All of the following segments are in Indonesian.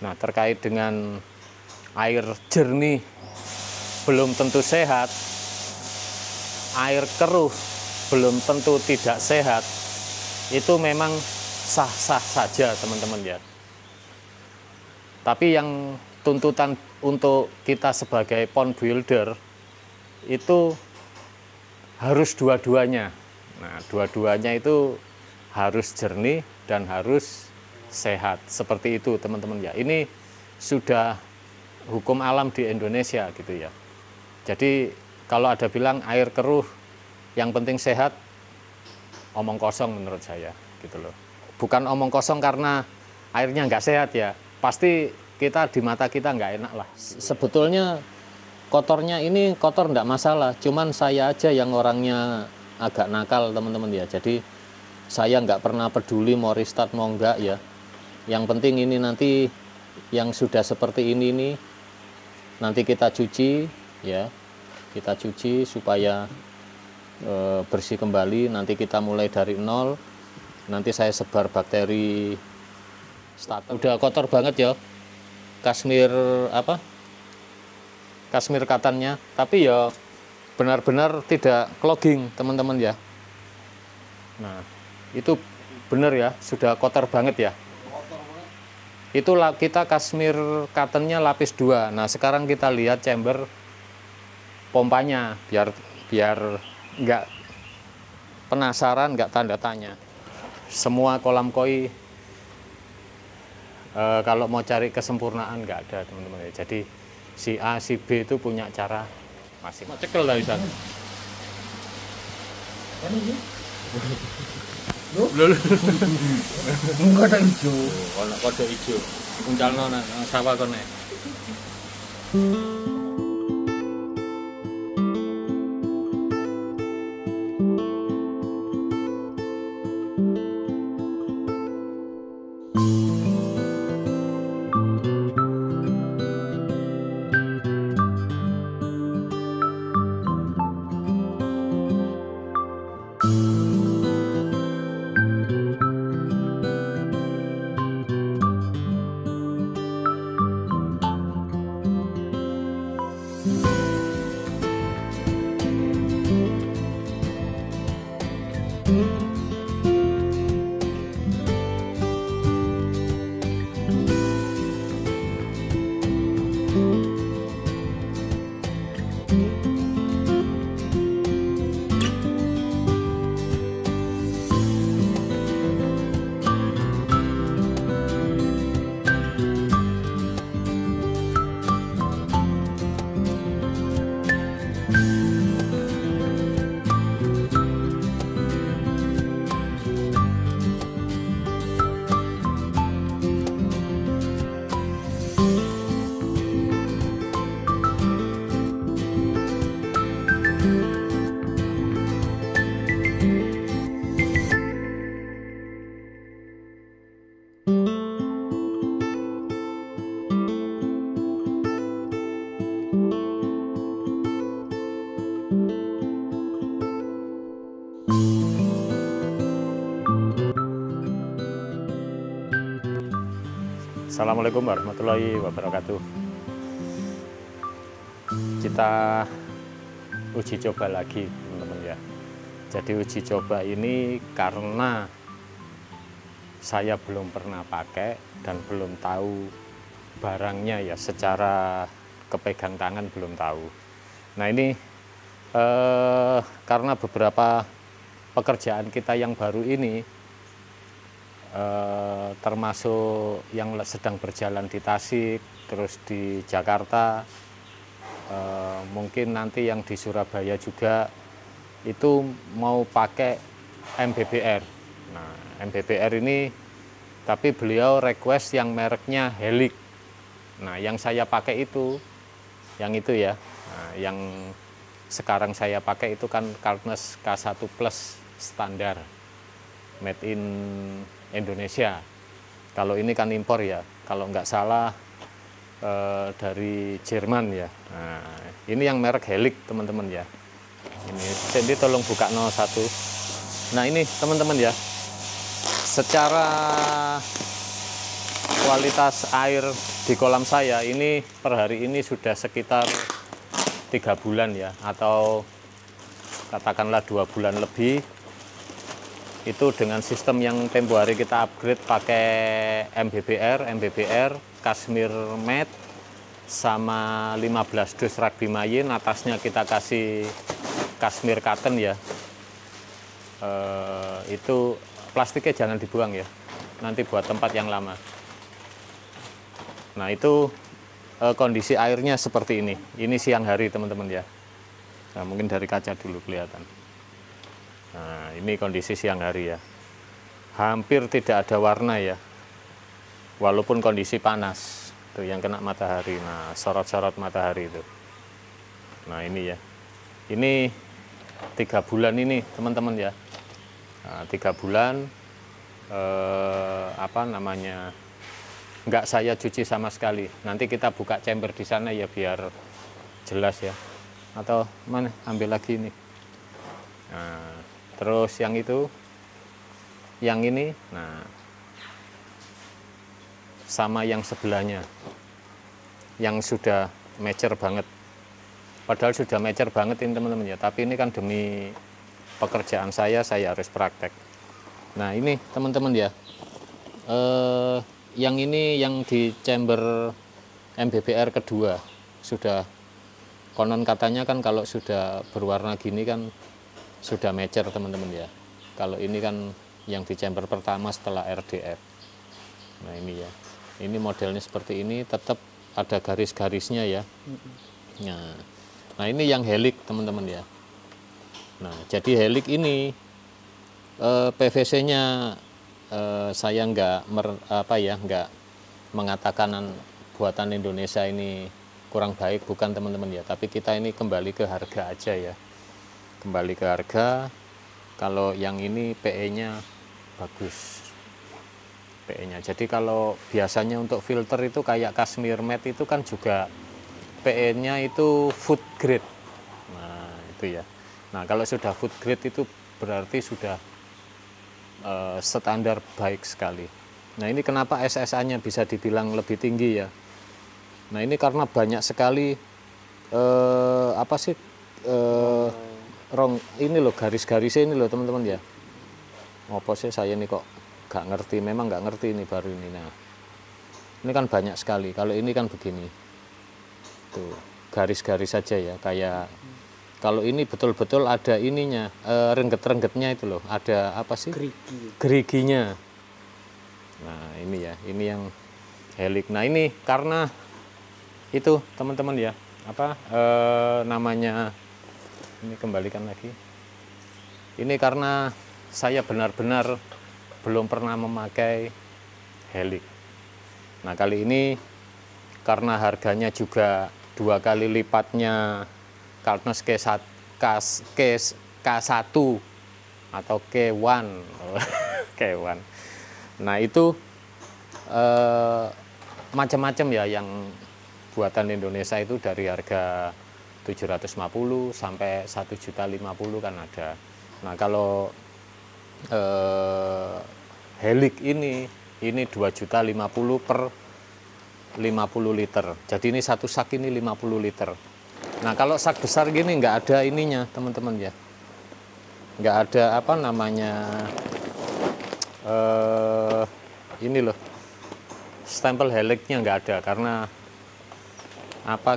Nah, terkait dengan air jernih belum tentu sehat, air keruh belum tentu tidak sehat, itu memang sah-sah saja teman-teman ya. Tapi yang tuntutan untuk kita sebagai pond builder itu harus dua-duanya. Nah, dua-duanya itu harus jernih dan harus sehat. Seperti itu teman-teman ya. Ini sudah hukum alam di Indonesia gitu ya. Jadi kalau ada bilang air keruh yang penting sehat, omong kosong menurut saya gitu loh. Bukan omong kosong karena airnya nggak sehat ya. Pasti kita di mata kita nggak enak lah. Sebetulnya kotornya ini kotor nggak masalah, cuman saya aja yang orangnya agak nakal teman-teman ya. Jadi saya nggak pernah peduli mau restart mau enggak ya. Yang penting ini nanti yang sudah seperti ini nanti kita cuci ya, kita cuci supaya bersih kembali. Nanti kita mulai dari nol, nanti saya sebar bakteri starter. Udah kotor banget ya kasmir kasmir katannya, tapi ya benar-benar tidak clogging teman-teman ya. Nah itu benar ya, sudah kotor banget ya. Itu kita kasmir katannya lapis 2. Nah sekarang kita lihat chamber pompanya biar nggak penasaran, nggak tanda tanya. Semua kolam koi kalau mau cari kesempurnaan nggak ada teman-teman ya. Jadi si A, si B itu punya cara masing. Cekel lah bisa. Lho. Enggak ada hijau. Ono kode ijo. Uncalno nang sawah kene. Assalamualaikum warahmatullahi wabarakatuh. Kita uji coba lagi teman-teman ya. Jadi uji coba ini karena saya belum pernah pakai dan belum tahu barangnya ya, secara kepegang tangan belum tahu. Nah ini karena beberapa pekerjaan kita yang baru ini termasuk yang sedang berjalan di Tasik, terus di Jakarta, mungkin nanti yang di Surabaya juga itu mau pakai MBBR. Nah MBBR ini tapi beliau request yang mereknya Helix. Nah yang saya pakai itu yang itu ya. Nah, yang sekarang saya pakai itu kan Kartnes K1 Plus standar made in Indonesia. Kalau ini kan impor ya, kalau nggak salah dari Jerman ya. Nah, ini yang merek Helix teman-teman ya. Ini jadi tolong buka 01. Nah ini teman-teman ya, secara kualitas air di kolam saya ini per hari ini sudah sekitar 3 bulan ya, atau katakanlah 2 bulan lebih. Itu dengan sistem yang tempo hari kita upgrade pakai MBBR, Kashmir Mat, sama 15 dus rugby mayin, atasnya kita kasih Kashmir Cotton ya. Itu plastiknya jangan dibuang ya, nanti buat tempat yang lama. Nah itu kondisi airnya seperti ini. Ini siang hari teman-teman ya. Nah mungkin dari kaca dulu kelihatan. Nah ini kondisi siang hari ya. Hampir tidak ada warna ya. Walaupun kondisi panas. Tuh yang kena matahari. Nah sorot-sorot matahari itu. Nah ini ya. Ini 3 bulan ini teman-teman ya. Nah, 3 bulan nggak saya cuci sama sekali. Nanti kita buka chamber di sana ya biar jelas ya. Atau mana ambil lagi ini. Nah, terus yang itu, yang ini, nah sama yang sebelahnya, yang sudah mature banget. Padahal sudah mature banget ini teman-teman ya. Tapi ini kan demi pekerjaan saya harus praktek. Nah ini teman-teman ya. Yang ini yang di chamber MBBR kedua sudah, konon katanya kan kalau sudah berwarna gini kan sudah mature teman-teman ya. Kalau ini kan yang di chamber pertama setelah RDF. Nah ini ya, ini modelnya seperti ini, tetap ada garis-garisnya ya. Nah ini yang helix teman-teman ya. Nah jadi helix ini PVC-nya saya nggak mengatakan buatan Indonesia ini kurang baik, bukan teman-teman ya. Tapi kita ini kembali ke harga aja ya. Kembali ke harga. Kalau yang ini PE-nya bagus. PE-nya. Jadi kalau biasanya untuk filter itu kayak Kashmir Mat itu kan juga PE-nya itu food grade. Nah itu ya. Nah kalau sudah food grade itu berarti sudah standar baik sekali. Nah ini kenapa SSA-nya bisa dibilang lebih tinggi ya. Nah ini karena banyak sekali ini loh garis-garisnya ini loh teman-teman ya. Apa sih saya ini kok gak ngerti, memang gak ngerti ini baru ini. Nah ini kan banyak sekali. Kalau ini kan begini, tuh garis-garis saja ya, kayak kalau ini betul-betul ada ininya, rengget-renggetnya itu loh, ada apa sih? Geriginya. Nah ini ya, ini yang helix. Nah ini karena itu teman-teman ya, namanya, ini kembalikan lagi. Ini karena saya benar-benar belum pernah memakai helix. Nah kali ini karena harganya juga 2 kali lipatnya Kartnos K1 atau K1 K1. Nah itu macam-macam ya, yang buatan Indonesia itu dari harga 750 sampai 1.050.000 kan ada. Nah kalau helix ini 2.050.000 per 50 liter. Jadi ini satu sak ini 50 liter. Nah kalau sak besar gini nggak ada ininya teman-teman ya, nggak ada ini loh, stempel helixnya nggak ada, karena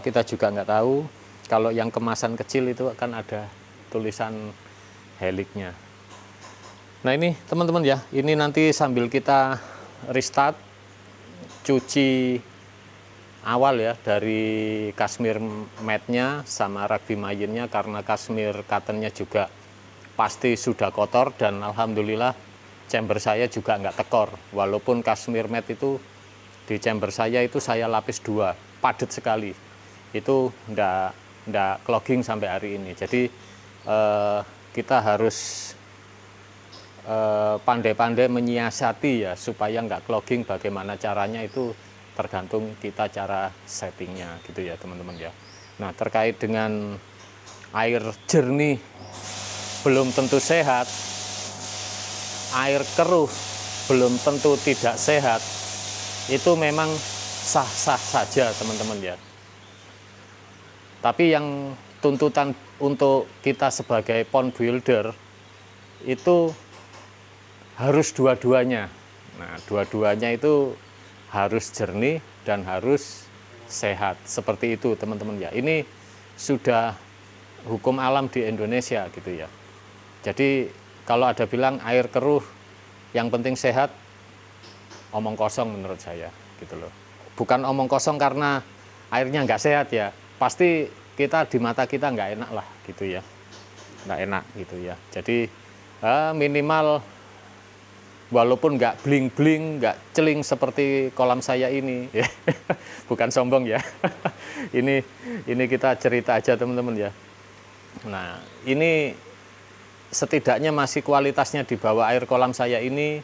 kita juga nggak tahu. Kalau yang kemasan kecil itu kan ada tulisan helixnya. Nah ini teman-teman ya, ini nanti sambil kita restart cuci awal ya dari Kashmir Mat-nya sama rugby mayinnya, karena Kashmir Cotton-nya juga pasti sudah kotor, dan alhamdulillah chamber saya juga nggak tekor. Walaupun Kashmir Mat itu di chamber saya itu saya lapis 2, padat sekali, itu nggak clogging sampai hari ini. Jadi kita harus pandai-pandai menyiasati ya supaya nggak clogging. Bagaimana caranya itu tergantung kita cara settingnya gitu ya teman-teman ya. Nah terkait dengan air jernih belum tentu sehat, air keruh belum tentu tidak sehat, itu memang sah-sah saja teman-teman ya. Tapi yang tuntutan untuk kita sebagai pond builder itu harus dua-duanya. Nah, dua-duanya itu harus jernih dan harus sehat. Seperti itu teman-teman ya. Ini sudah hukum alam di Indonesia gitu ya. Jadi kalau ada bilang air keruh yang penting sehat, omong kosong menurut saya gitu loh. Bukan omong kosong karena airnya nggak sehat ya. Pasti kita di mata kita nggak enak lah gitu ya. Nggak enak gitu ya. Jadi minimal walaupun nggak bling-bling, nggak celing seperti kolam saya ini, bukan sombong ya. ini kita cerita aja teman-teman ya. Nah, ini setidaknya masih kualitasnya di bawah air kolam saya ini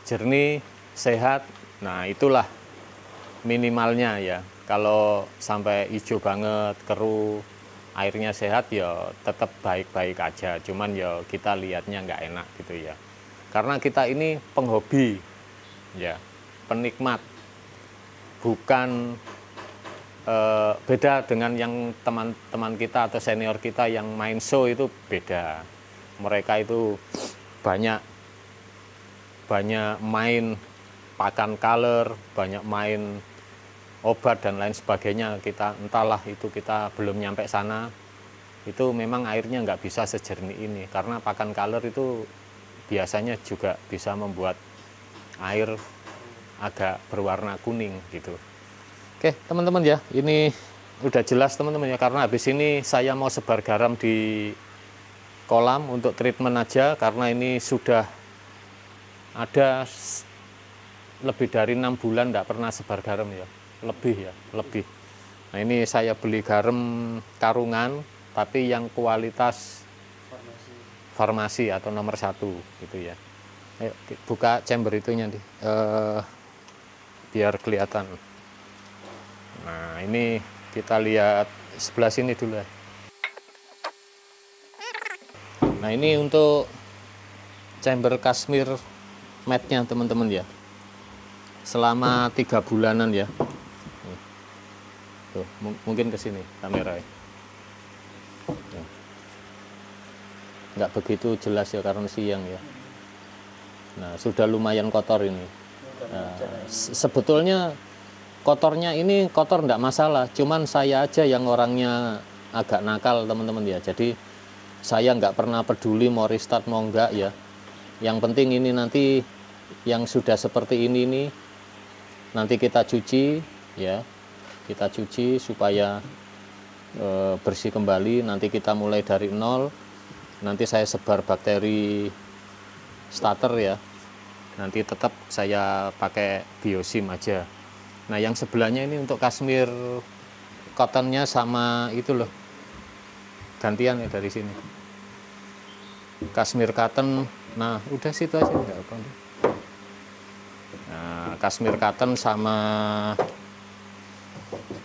jernih, sehat. Nah, itulah minimalnya ya. Kalau sampai hijau banget, keruh, airnya sehat ya tetap baik-baik aja. Cuman ya kita lihatnya nggak enak gitu ya. Karena kita ini penghobi, ya, penikmat, bukan beda dengan yang teman-teman kita atau senior kita yang main show itu beda. Mereka itu banyak main pakan color, banyak main obat dan lain sebagainya. Kita entahlah itu kita belum nyampe sana. Itu memang airnya nggak bisa sejernih ini karena pakan color itu biasanya juga bisa membuat air agak berwarna kuning gitu. Oke teman-teman ya, ini udah jelas teman-teman ya, karena habis ini saya mau sebar garam di kolam untuk treatment aja, karena ini sudah ada lebih dari 6 bulan tidak pernah sebar garam ya, lebih. Nah ini saya beli garam karungan tapi yang kualitas farmasi atau nomor 1 gitu ya. Ayo buka chamber itunya nih, biar kelihatan. Nah ini kita lihat sebelah sini dulu ya. Nah ini untuk chamber Kashmir mat-nya teman-teman ya, selama 3 bulanan ya. Tuh, mungkin ke sini kamera ya. Nggak begitu jelas ya karena siang ya. Nah sudah lumayan kotor ini. Nah, sebetulnya kotornya ini kotor nggak masalah, cuman saya aja yang orangnya agak nakal teman-teman ya. Jadi saya nggak pernah peduli mau restart mau enggak ya. Yang penting ini nanti yang sudah seperti ini nih nanti kita cuci ya, kita cuci supaya bersih kembali. Nanti kita mulai dari nol. Nanti saya sebar bakteri starter ya. Nanti tetap saya pakai biosim aja. Nah yang sebelahnya ini untuk Kashmir cottonnya sama itu loh, gantian ya dari sini. Kashmir cotton, nah udah situ aja nggak apa. Nah Kashmir cotton sama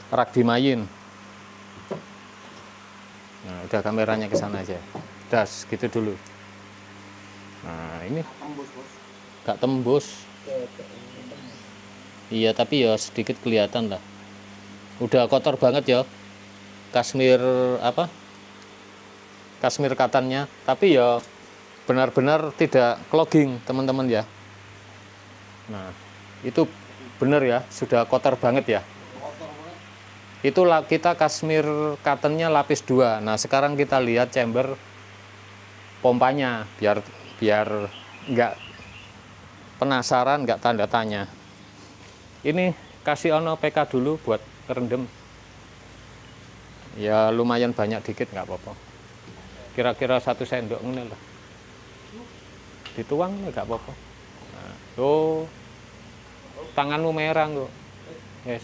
Ragbimayin. Nah udah kameranya ke sana aja. Udah gitu dulu. Nah ini nggak tembus. Iya tapi ya sedikit kelihatan lah. Udah kotor banget ya Kashmir apa? Kashmir cottonnya. Tapi ya benar-benar tidak clogging teman-teman ya. Nah itu benar ya, sudah kotor banget ya. Itulah kita Kashmir cottonnya lapis 2. Nah sekarang kita lihat chamber pompanya biar nggak penasaran, nggak tanda tanya. Ini kasih ono PK dulu buat kerendam. Ya lumayan banyak dikit nggak apa-apa. Kira-kira 1 sendok ini lah. Dituang nggak apa-apa. Nah, tuh tanganmu merah kok. Yes.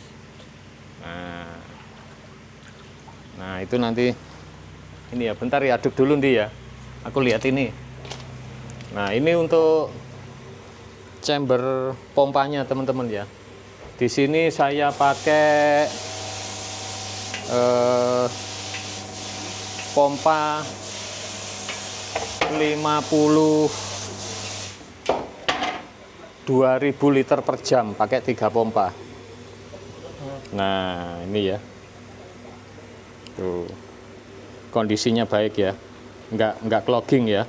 Nah itu nanti ini ya, bentar ya, aduk dulu nih ya. Aku lihat ini. Nah ini untuk chamber pompanya teman-teman ya. Di sini saya pakai pompa 52.000 liter per jam, pakai 3 pompa. Nah, ini ya. Tuh. Kondisinya baik ya. Enggak clogging ya.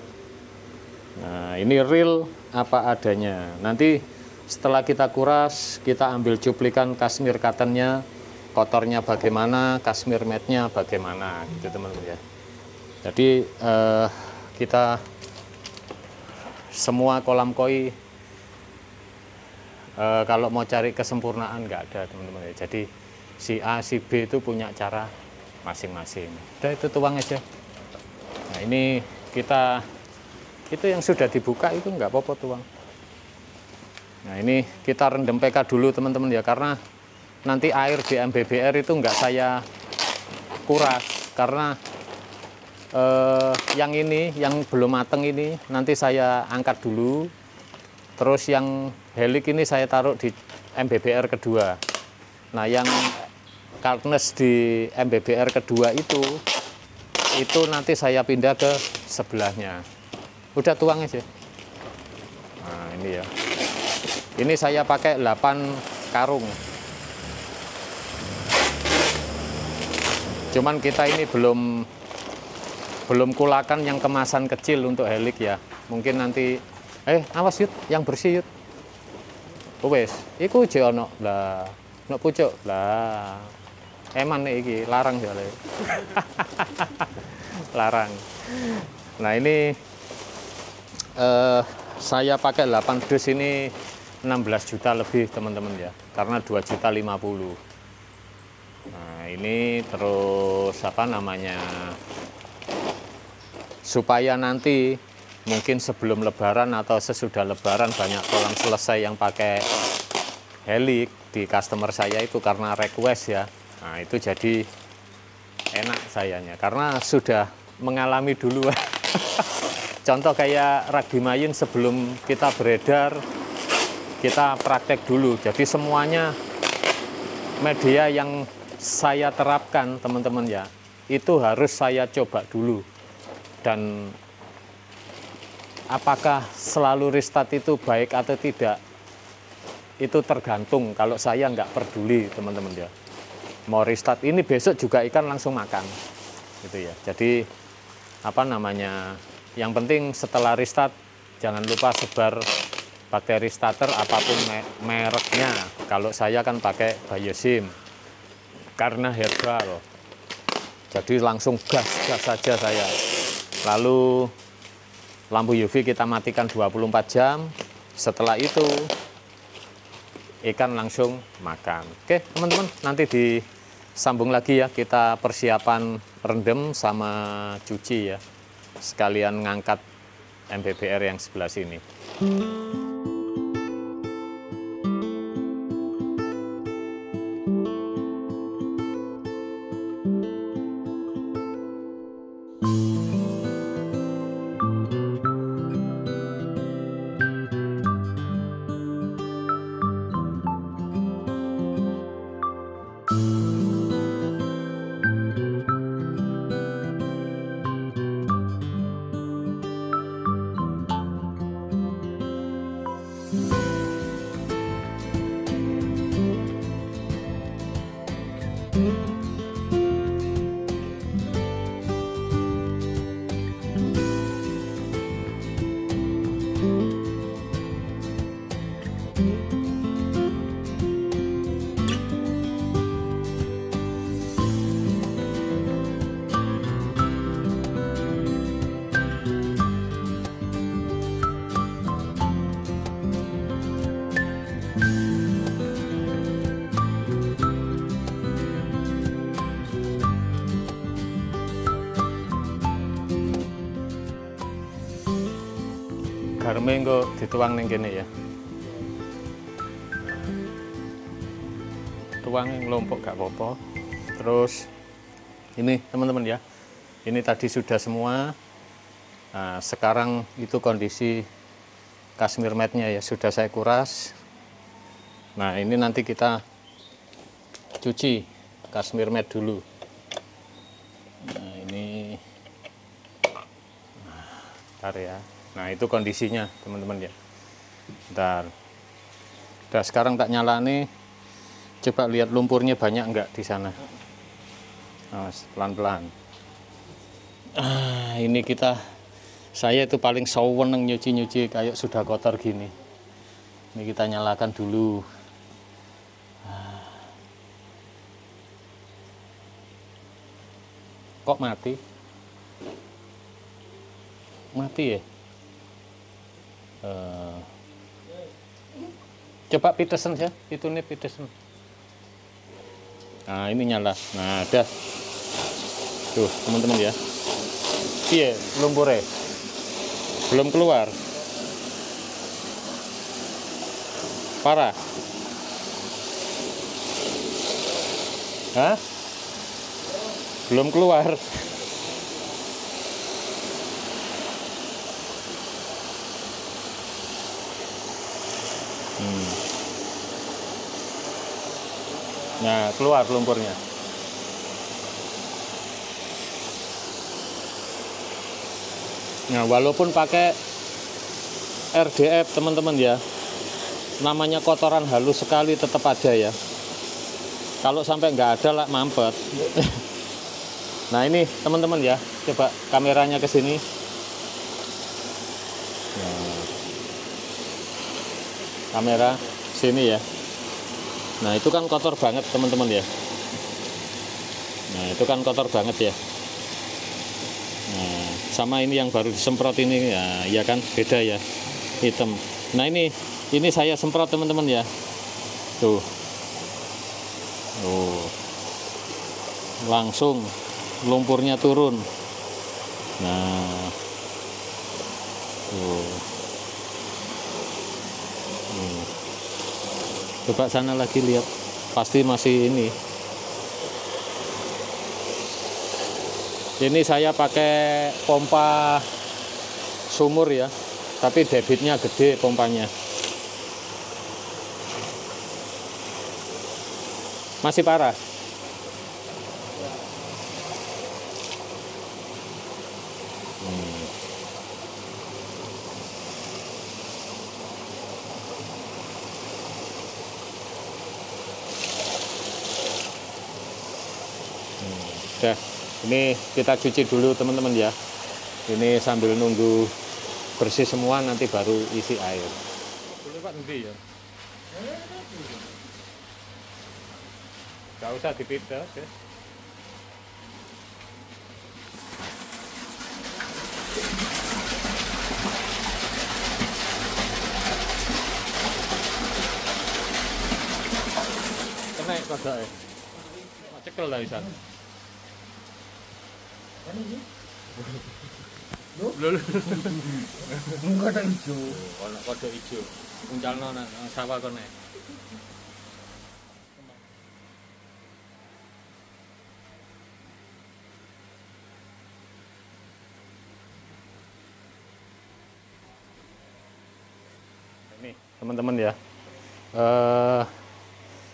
Nah, ini real apa adanya. Nanti setelah kita kuras, kita ambil cuplikan cashmere cottonnya, kotornya bagaimana, cashmere mat-nya bagaimana, gitu teman-teman ya. Jadi kita semua kolam koi kalau mau cari kesempurnaan nggak ada teman-teman ya. Jadi si A, si B itu punya cara masing-masing. Udah itu tuang aja. Nah ini kita itu yang sudah dibuka itu nggak apa-apa tuang. Nah ini kita rendam PK dulu teman-teman ya, karena nanti air di MBBR itu nggak saya kuras, karena yang ini yang belum mateng ini nanti saya angkat dulu. Terus yang helik ini saya taruh di MBBR kedua. Nah yang Kartnes di MBBR kedua itu nanti saya pindah ke sebelahnya. Udah tuang aja. Nah ini ya. Ini saya pakai 8 karung. Cuman kita ini belum kulakan yang kemasan kecil untuk helik ya. Mungkin nanti awas Yud, yang bersih Yud. Wes, iku je ono lah. Nek pucuk lah. Eman nih iki, larang jale. Larang. Nah, ini saya pakai 8 dus ini 16 juta lebih teman-teman ya. Karena 2,50 juta. Nah, ini terus apa namanya? Supaya nanti mungkin sebelum lebaran atau sesudah lebaran banyak kolam selesai yang pakai helik di customer saya itu karena request ya. Nah itu jadi enak sayanya karena sudah mengalami dulu. Contoh kayak ragi mayun sebelum kita beredar kita praktek dulu. Jadi semuanya media yang saya terapkan teman-teman ya itu harus saya coba dulu. Dan apakah selalu restart itu baik atau tidak, itu tergantung. Kalau saya nggak peduli teman-teman ya. Mau restart ini besok juga ikan langsung makan, gitu ya. Jadi apa namanya? Yang penting setelah restart jangan lupa sebar bakteri starter apapun mereknya. Kalau saya kan pakai Biosim karena herbal. Jadi langsung gas saja saya. Lalu lampu UV kita matikan 24 jam. Setelah itu ikan langsung makan. Oke teman-teman, nanti disambung lagi ya. Kita persiapan rendam sama cuci ya. Sekalian ngangkat MBBR yang sebelah sini. Garme engko dituang ning kene ya. Tuang ngelompok gak apa-apa. Terus ini teman-teman ya. Ini tadi sudah semua. Nah, sekarang itu kondisi cashmere mat-nya ya sudah saya kuras. Nah, ini nanti kita cuci cashmere mat dulu. Nah, ini bentar ya. Nah itu kondisinya teman-teman ya. Bentar. Udah sekarang tak nyala nih. Coba lihat lumpurnya banyak enggak di sana. Awas, pelan-pelan. Ini saya itu paling seneng nyuci-nyuci kayak sudah kotor gini. Ini kita nyalakan dulu. Kok mati? Mati ya? Coba pitesan ya, itu nih pitesan. Nah ini nyala. Nah udah. Tuh teman-teman ya. Iya lumpurnya belum keluar. Parah. Hah? Belum keluar. Nah, keluar lumpurnya. Nah, walaupun pakai RDF teman-teman ya, namanya kotoran halus sekali tetap ada ya. Kalau sampai nggak ada lah mampet. Nah ini teman-teman ya, coba kameranya ke sini. Nah, kamera sini ya. Nah itu kan kotor banget teman-teman ya. Nah itu kan kotor banget ya. Nah sama ini yang baru disemprot ini ya kan beda ya, hitam. Nah ini saya semprot teman-teman ya. Tuh. Oh. Langsung lumpurnya turun. Nah. Tuh. Coba sana lagi lihat, pasti masih ini. Ini saya pakai pompa sumur ya, tapi debitnya gede pompanya. Masih parah. Udah, ini kita cuci dulu teman-teman ya. Ini sambil nunggu bersih semua nanti baru isi air. Boleh Pak nanti ya. Gak usah dipita, oke. Kena kagak ya? Cekel lah Isan. Lho. Enggak ada hijau. Ono kodok ijo. Uncalno nang sawah kene. Ini teman-teman ya.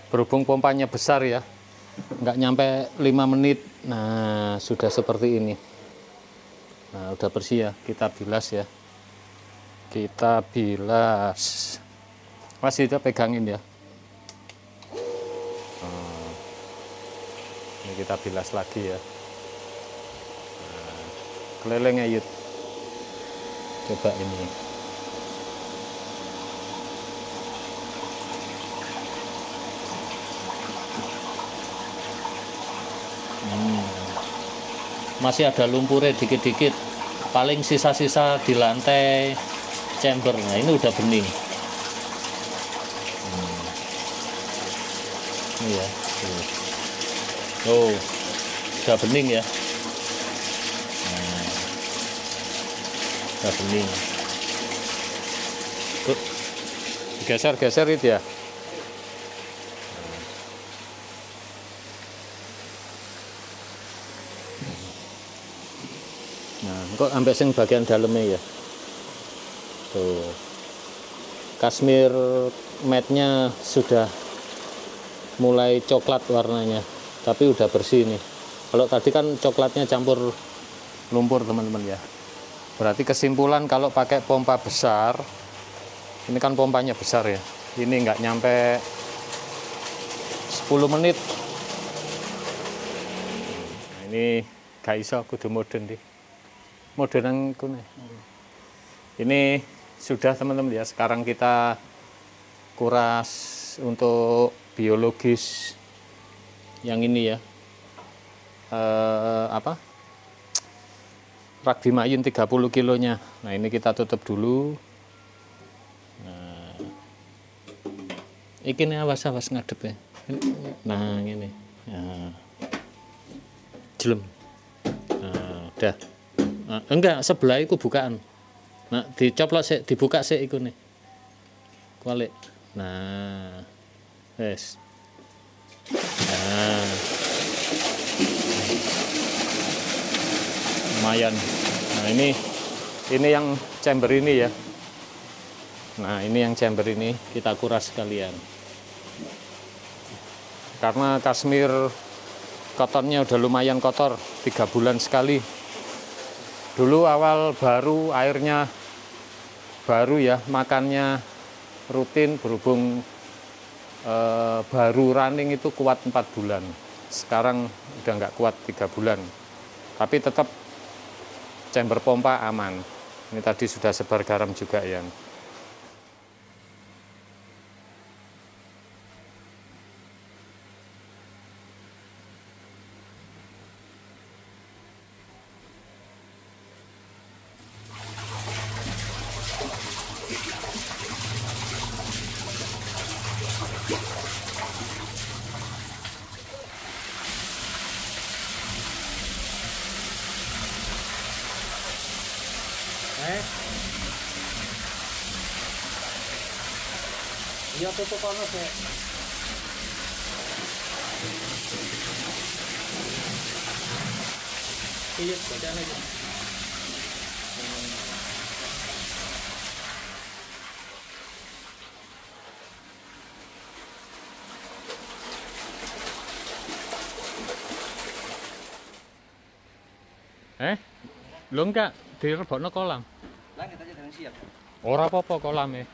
Berhubung pompanya besar ya. Nggak nyampe 5 menit. Nah, sudah seperti ini. Nah, udah bersih ya. Kita bilas ya. Kita bilas. Masih kita pegangin ya. Ini kita bilas lagi ya. Nah, kelelengnya yuk. Coba ini. Masih ada lumpurnya dikit-dikit, paling sisa-sisa di lantai chamber. Nah ini udah bening. Ini ya, oh udah bening ya. Udah bening. Tuh, geser-geser itu ya. Nah, kok sampai sing bagian dalamnya ya. Tuh. Kashmir matnya sudah mulai coklat warnanya, tapi udah bersih nih. Kalau tadi kan coklatnya campur lumpur teman-teman ya. Berarti kesimpulan kalau pakai pompa besar, ini kan pompanya besar ya. Ini nggak nyampe 10 menit. Nah, ini gak iso kudu modern deh. Modern yang kuno. Ini sudah teman-teman ya. Sekarang kita kuras untuk biologis yang ini ya. Apa? Rak Bima Yun 30 kilonya. Nah, ini kita tutup dulu. Nah, ini awas ngadep ya. Nah, ini. Nah. Jelem. Nah, udah. Nah, enggak, sebelah itu bukaan. Nah, dicoplok sih, dibuka sih iku nih. Kualik. Nah. Wes. Nah. Lumayan. Nah, ini yang chamber ini ya. Nah, ini yang chamber ini kita kuras sekalian. Karena kasmir kotornya udah lumayan kotor, 3 bulan sekali. Dulu awal baru airnya baru ya, makannya rutin, berhubung baru running itu kuat 4 bulan. Sekarang udah nggak kuat 3 bulan. Tapi tetap chamber pompa aman. Ini tadi sudah sebar garam juga ya. Iya tutup panas ya. Iya, bacaan aja. Lo enggak direbokno kolam? Langit aja dengan siap. Ora apa-apa kolamnya.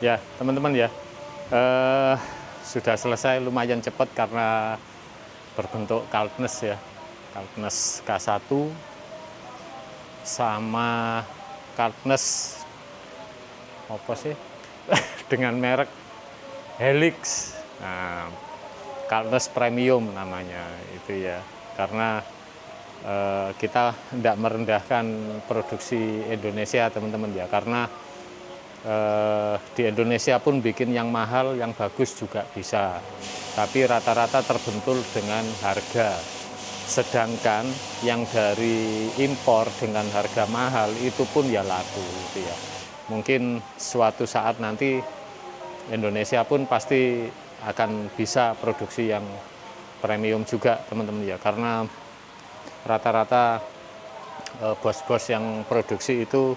Ya, teman-teman ya, sudah selesai lumayan cepat karena berbentuk Kaltnes ya, Kaltnes K1 sama Kaltnes apa sih dengan merek Helix. Nah, Kaltnes Premium namanya itu ya, karena kita tidak merendahkan produksi Indonesia teman-teman ya, karena di Indonesia pun bikin yang mahal, yang bagus juga bisa, tapi rata-rata terbentul dengan harga. Sedangkan yang dari impor dengan harga mahal itu pun ya laku gitu ya. Mungkin suatu saat nanti Indonesia pun pasti akan bisa produksi yang premium juga teman-teman ya, karena rata-rata bos-bos yang produksi itu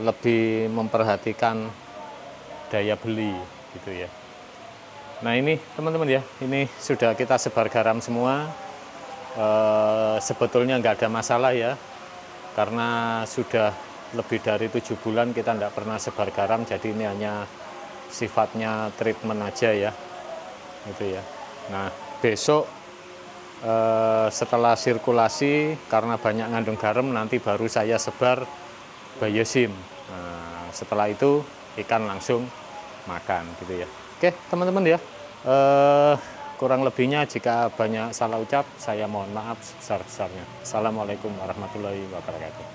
lebih memperhatikan daya beli gitu ya. Nah ini teman-teman ya, ini sudah kita sebar garam semua. Sebetulnya nggak ada masalah ya, karena sudah lebih dari 7 bulan kita nggak pernah sebar garam, jadi ini hanya sifatnya treatment aja ya gitu ya. Nah besok setelah sirkulasi, karena banyak ngandung garam, nanti baru saya sebar biosim. Nah, setelah itu ikan langsung makan gitu ya. Oke teman-teman ya, kurang lebihnya jika banyak salah ucap saya mohon maaf sebesar-besarnya. Assalamualaikum warahmatullahi wabarakatuh.